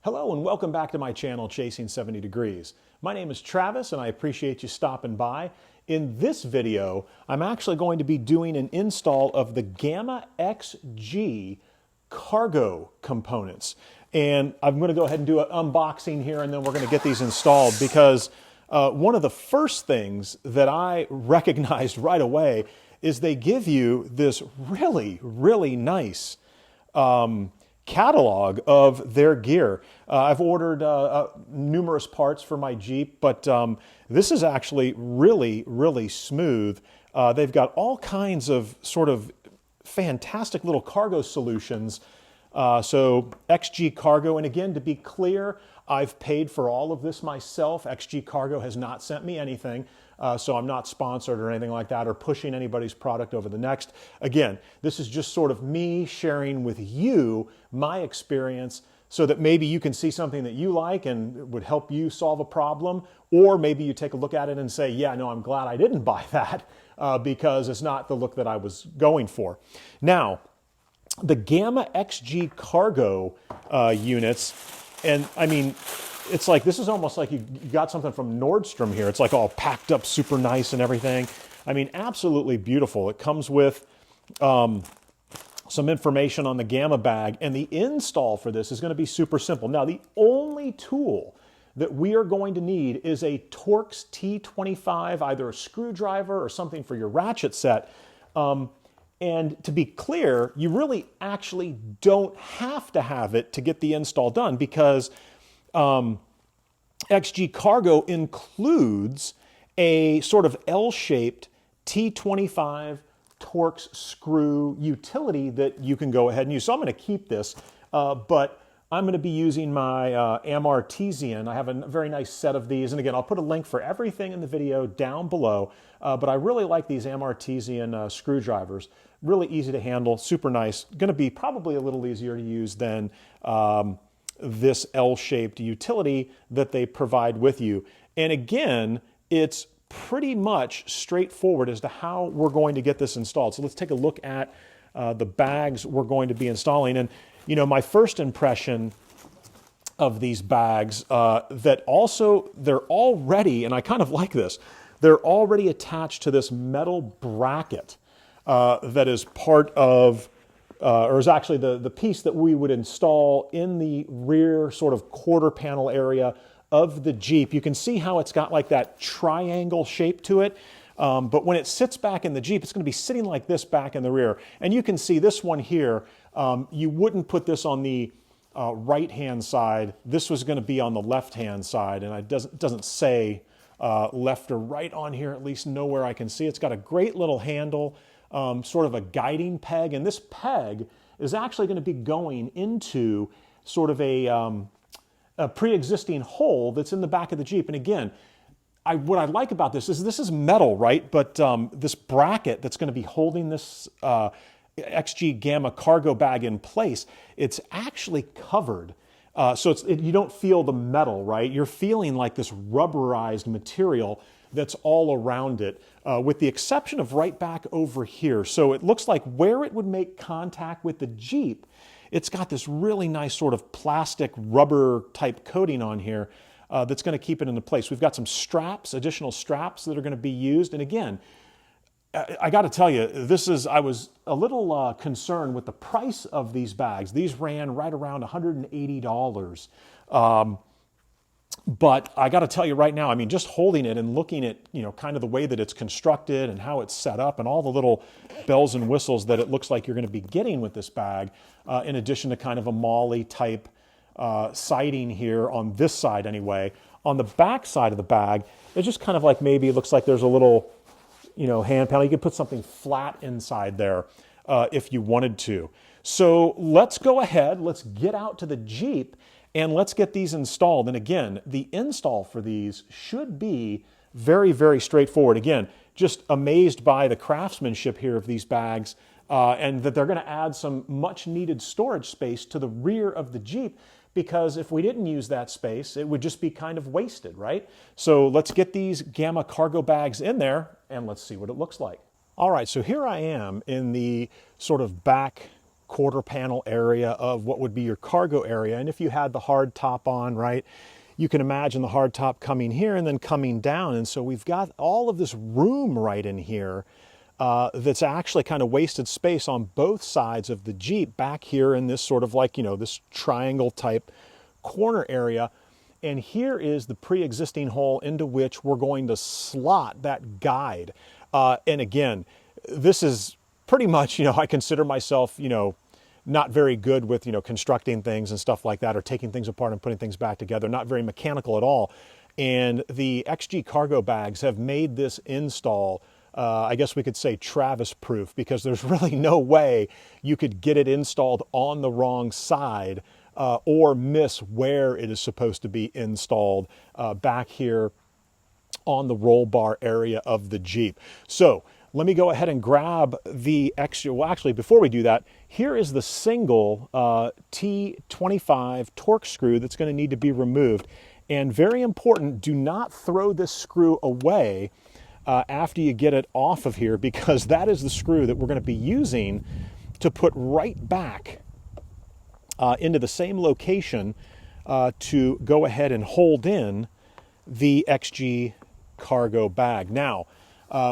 Hello and welcome back to my channel, Chasing 70 Degrees. My name is Travis and I appreciate you stopping by. In this video, I'm actually going to be doing an install of the Gama XG cargo components. And I'm going to go ahead and do an unboxing here and then we're going to get these installed because one of the first things that I recognized right away is they give you this really nice catalog of their gear. I've ordered numerous parts for my Jeep, but this is actually really smooth. They've got all kinds of sort of fantastic little cargo solutions. So XG Cargo, and again, to be clear, I've paid for all of this myself. XG Cargo has not sent me anything. So I'm not sponsored or anything like that or pushing anybody's product over the next. Again, this is just sort of me sharing with you my experience so that maybe you can see something that you like and would help you solve a problem, or maybe you take a look at it and say, yeah, no, I'm glad I didn't buy that because it's not the look that I was going for. Now, the Gama XG Cargo units, and I mean, it's like, this is almost like you got something from Nordstrom here. It's like all packed up super nice and everything. I mean, absolutely beautiful. It comes with some information on the Gama bag, and the install for this is going to be super simple. Now, the only tool that we are going to need is a Torx T25, either a screwdriver or something for your ratchet set. And to be clear, you really actually don't have to have it to get the install done because XG Cargo includes a sort of L-shaped T25 Torx screw utility that you can go ahead and use. So I'm going to keep this, but I'm going to be using my Amartesian. I have a very nice set of these. And again, I'll put a link for everything in the video down below. But I really like these Amartesian screwdrivers. Really easy to handle, super nice. Going to be probably a little easier to use than this L-shaped utility that they provide with you. And again, it's pretty much straightforward as to how we're going to get this installed. So let's take a look at the bags we're going to be installing. And you know, my first impression of these bags, that also they're already, and I kind of like this, they're already attached to this metal bracket that is part of or is actually the piece that we would install in the rear sort of quarter panel area of the Jeep. You can see how it's got like that triangle shape to it. But when it sits back in the Jeep, it's going to be sitting like this back in the rear. And you can see this one here, you wouldn't put this on the right-hand side. This was going to be on the left-hand side. And it doesn't say left or right on here, at least nowhere I can see. It's got a great little handle. Sort of a guiding peg, and this peg is actually going to be going into sort of a pre-existing hole that's in the back of the Jeep. And again, what I like about this is metal, right? But this bracket that's going to be holding this XG Gama cargo bag in place, it's actually covered. So you don't feel the metal, right? You're feeling like this rubberized material that's all around it, with the exception of right back over here. So it looks like where it would make contact with the Jeep, it's got this really nice sort of plastic rubber type coating on here that's going to keep it into place. We've got some straps, additional straps that are going to be used. And again, I got to tell you, I was a little concerned with the price of these bags. These ran right around $180. But I got to tell you right now, I mean, just holding it and looking at, you know, kind of the way that it's constructed and how it's set up and all the little bells and whistles that it looks like you're going to be getting with this bag, in addition to kind of a MOLLE type siding here on this side anyway. On the back side of the bag, it's just kind of like maybe it looks like there's a little, you know, hand panel. You could put something flat inside there if you wanted to. So let's go ahead, let's get out to the Jeep and let's get these installed. And again, the install for these should be very straightforward. Again, just amazed by the craftsmanship here of these bags and that they're going to add some much needed storage space to the rear of the Jeep, because if we didn't use that space, it would just be kind of wasted, right? So let's get these Gama cargo bags in there and let's see what it looks like. All right, so here I am in the sort of back quarter panel area of what would be your cargo area. And if you had the hard top on, right, you can imagine the hard top coming here and then coming down. And so we've got all of this room right in here that's actually kind of wasted space on both sides of the Jeep back here in this sort of like, you know, this triangle type corner area. And here is the pre-existing hole into which we're going to slot that guide. And again, this is pretty much, you know, I consider myself, you know, not very good with, you know, constructing things and stuff like that, or taking things apart and putting things back together, not very mechanical at all. And the XG cargo bags have made this install, I guess we could say Travis proof, because there's really no way you could get it installed on the wrong side or miss where it is supposed to be installed back here on the roll bar area of the Jeep. So let me go ahead and grab the extra, well actually before we do that, here is the single T25 torque screw that's going to need to be removed. And very important, do not throw this screw away after you get it off of here, because that is the screw that we're going to be using to put right back into the same location to go ahead and hold in the XG cargo bag. Now,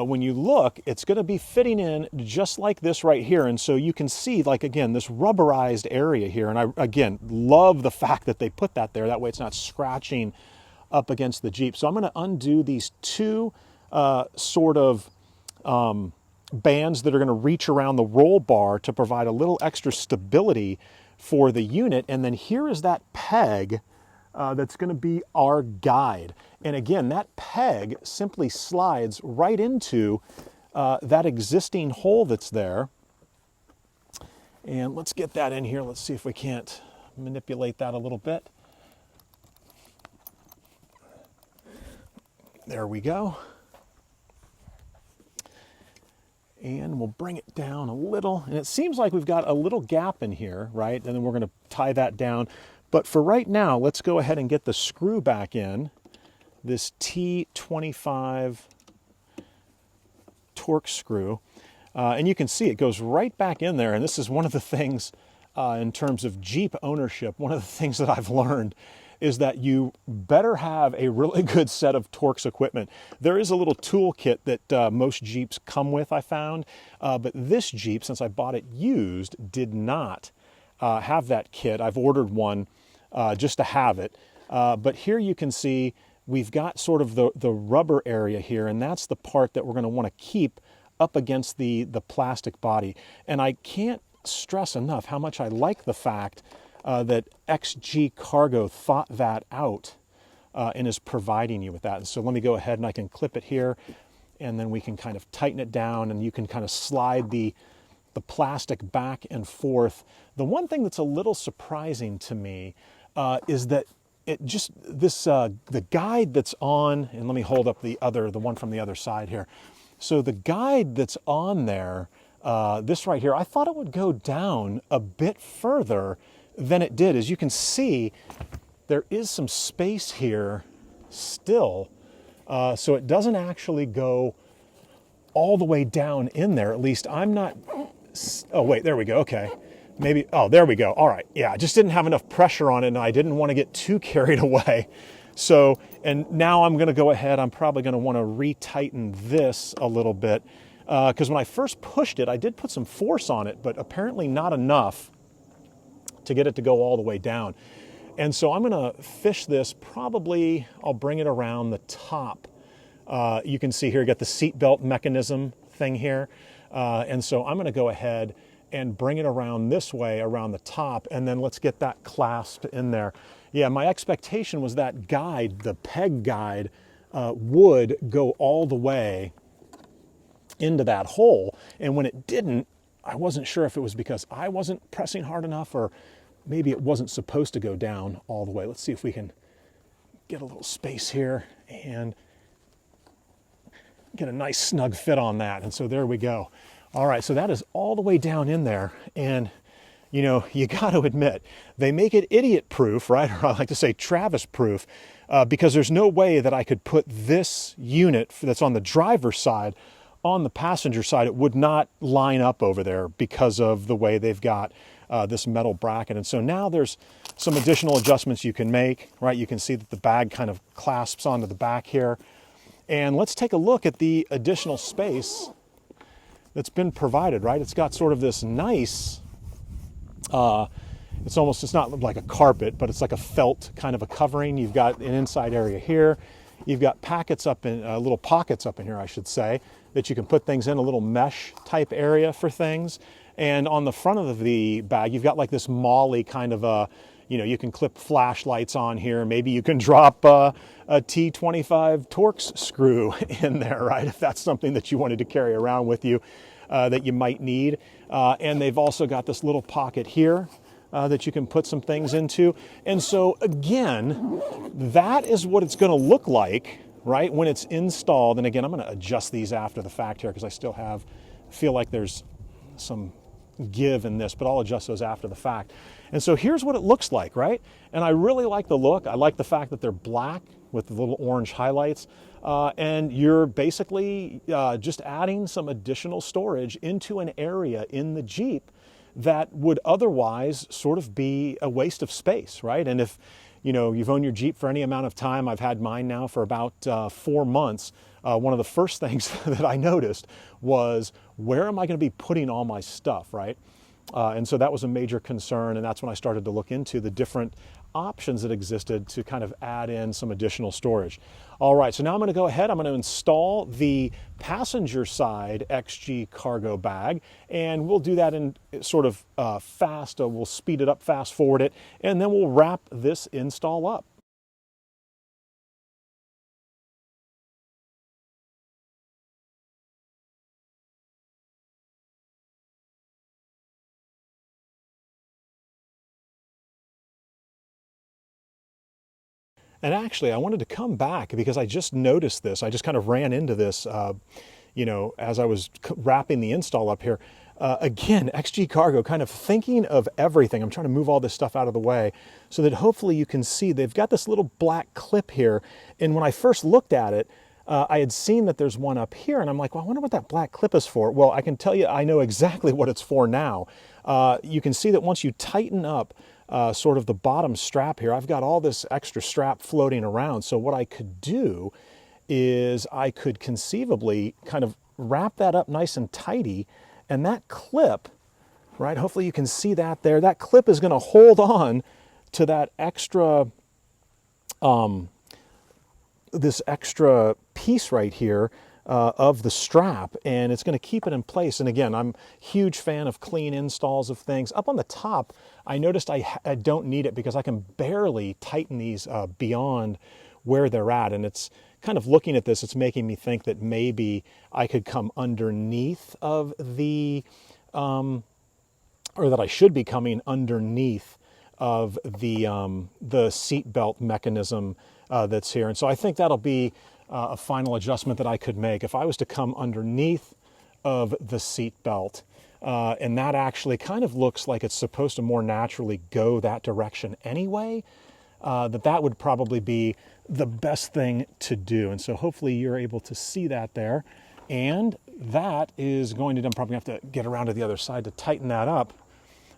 when you look, it's going to be fitting in just like this right here. And so you can see, like, again, this rubberized area here. And I, again, love the fact that they put that there. That way it's not scratching up against the Jeep. So I'm going to undo these two sort of bands that are going to reach around the roll bar to provide a little extra stability for the unit. And then here is that peg that's going to be our guide. And again, that peg simply slides right into that existing hole that's there. And let's get that in here. Let's see if we can't manipulate that a little bit. There we go. And we'll bring it down a little. And it seems like we've got a little gap in here, right? And then we're going to tie that down. But for right now, let's go ahead and get the screw back in. This T25 torque screw. And you can see it goes right back in there. And this is one of the things in terms of Jeep ownership, one of the things that I've learned is that you better have a really good set of Torx equipment. There is a little toolkit that most Jeeps come with, I found, but this Jeep, since I bought it used, did not have that kit. I've ordered one just to have it. But here you can see we've got sort of the rubber area here, and that's the part that we're going to want to keep up against the plastic body. And I can't stress enough how much I like the fact that XG Cargo thought that out and is providing you with that. And so let me go ahead and I can clip it here, and then we can kind of tighten it down, and you can kind of slide the plastic back and forth. The one thing that's a little surprising to me is that it just, the guide that's on, and let me hold up the one from the other side here. So the guide that's on there, this right here, I thought it would go down a bit further than it did. As you can see, there is some space here still, so it doesn't actually go all the way down in there. At least I'm not, oh wait, there we go, okay. Maybe, oh, there we go, all right. Yeah, I just didn't have enough pressure on it, and I didn't want to get too carried away. So, and now I'm gonna go ahead, I'm probably gonna wanna retighten this a little bit, because when I first pushed it, I did put some force on it, but apparently not enough to get it to go all the way down. And so I'm gonna fish this, probably I'll bring it around the top. You can see here, you got the seatbelt mechanism thing here. And so I'm gonna go ahead and bring it around this way, around the top, and then let's get that clasped in there. Yeah, my expectation was that guide, the peg guide, would go all the way into that hole. And when it didn't, I wasn't sure if it was because I wasn't pressing hard enough, or maybe it wasn't supposed to go down all the way. Let's see if we can get a little space here and get a nice snug fit on that. And so there we go. All right, so that is all the way down in there. And you know, you got to admit, they make it idiot proof, right? Or I like to say Travis proof, because there's no way that I could put this unit that's on the driver's side on the passenger side, it would not line up over there because of the way they've got this metal bracket. And so now there's some additional adjustments you can make, right? You can see that the bag kind of clasps onto the back here. And let's take a look at the additional space that's been provided, right? It's got sort of this nice, it's not like a carpet, but it's like a felt kind of a covering. You've got an inside area here. You've got pockets up in, little pockets up in here, I should say, that you can put things in, a little mesh type area for things. And on the front of the bag, you've got like this MOLLE kind of a, you can clip flashlights on here. Maybe you can drop a T25 Torx screw in there, right? If that's something that you wanted to carry around with you that you might need. And they've also got this little pocket here that you can put some things into. And so again, that is what it's going to look like, right, when it's installed. And again, I'm going to adjust these after the fact here because I still feel like there's some give in this, but I'll adjust those after the fact. And so here's what it looks like, right? And I really like the look. I like the fact that they're black with the little orange highlights. And you're basically just adding some additional storage into an area in the Jeep that would otherwise sort of be a waste of space, right? And if you've owned your Jeep for any amount of time, I've had mine now for about 4 months, one of the first things that I noticed was, where am I going to be putting all my stuff, right? And so that was a major concern, and that's when I started to look into the different options that existed to kind of add in some additional storage. All right, so now I'm going to go ahead, I'm going to install the passenger side XG cargo bag, and we'll do that in sort of fast, we'll speed it up, fast forward it, and then we'll wrap this install up. And actually, I wanted to come back because I just noticed this. I just kind of ran into this, as I was wrapping the install up here. Again, XG Cargo, kind of thinking of everything. I'm trying to move all this stuff out of the way so that hopefully you can see they've got this little black clip here. And when I first looked at it, I had seen that there's one up here, and I'm like, well, I wonder what that black clip is for. Well, I can tell you, I know exactly what it's for now. You can see that once you tighten up sort of the bottom strap here, I've got all this extra strap floating around. So what I could do is I could conceivably kind of wrap that up nice and tidy, and that clip, right, hopefully you can see that there, that clip is going to hold on to that extra, this extra piece right here of the strap, and it's going to keep it in place. And again, I'm a huge fan of clean installs of things. Up on the top, I noticed I don't need it because I can barely tighten these beyond where they're at. And it's kind of looking at this, it's making me think that maybe I could come underneath of the, or that I should be coming underneath of the seat belt mechanism that's here. And so I think that'll be a final adjustment that I could make if I was to come underneath of the seat belt. And that actually kind of looks like it's supposed to more naturally go that direction anyway, that would probably be the best thing to do. And so hopefully you're able to see that there. And that is going to, I'm probably going to have to get around to the other side to tighten that up.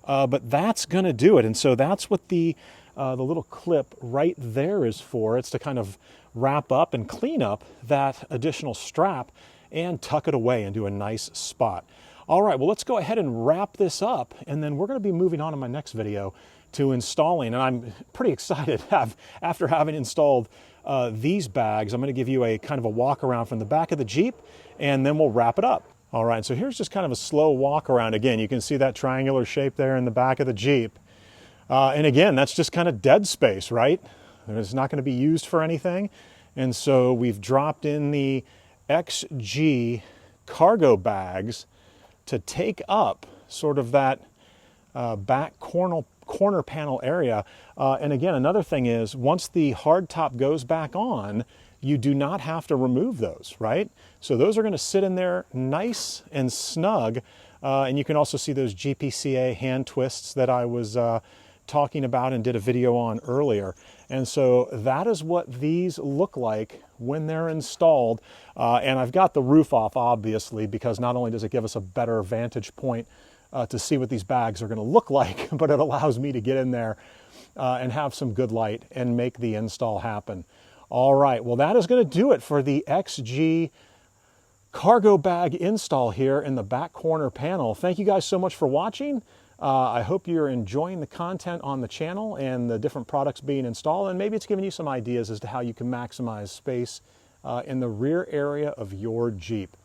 But that's going to do it. And so that's what the little clip right there is for. It's to kind of wrap up and clean up that additional strap and tuck it away into a nice spot. All right, well, let's go ahead and wrap this up, and then we're going to be moving on in my next video to installing. And I'm pretty excited after having installed these bags. I'm going to give you a kind of a walk around from the back of the Jeep, and then we'll wrap it up. All right, so here's just kind of a slow walk around. Again, you can see that triangular shape there in the back of the Jeep. And again, that's just kind of dead space, right? It's not going to be used for anything. And so we've dropped in the XG cargo bags to take up sort of that back corner panel area. And again, another thing is, once the hardtop goes back on, you do not have to remove those, right? So those are going to sit in there nice and snug. And you can also see those GPCA hand twists that I was talking about and did a video on earlier. And so that is what these look like when they're installed. And I've got the roof off, obviously, because not only does it give us a better vantage point to see what these bags are going to look like, but it allows me to get in there and have some good light and make the install happen. All right, well, that is going to do it for the XG cargo bag install here in the back corner panel. Thank you guys so much for watching. I hope you're enjoying the content on the channel and the different products being installed, and maybe it's giving you some ideas as to how you can maximize space in the rear area of your Jeep.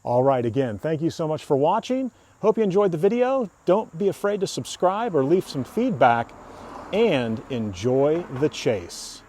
All right, again, thank you so much for watching. Hope you enjoyed the video. Don't be afraid to subscribe or leave some feedback, and enjoy the chase.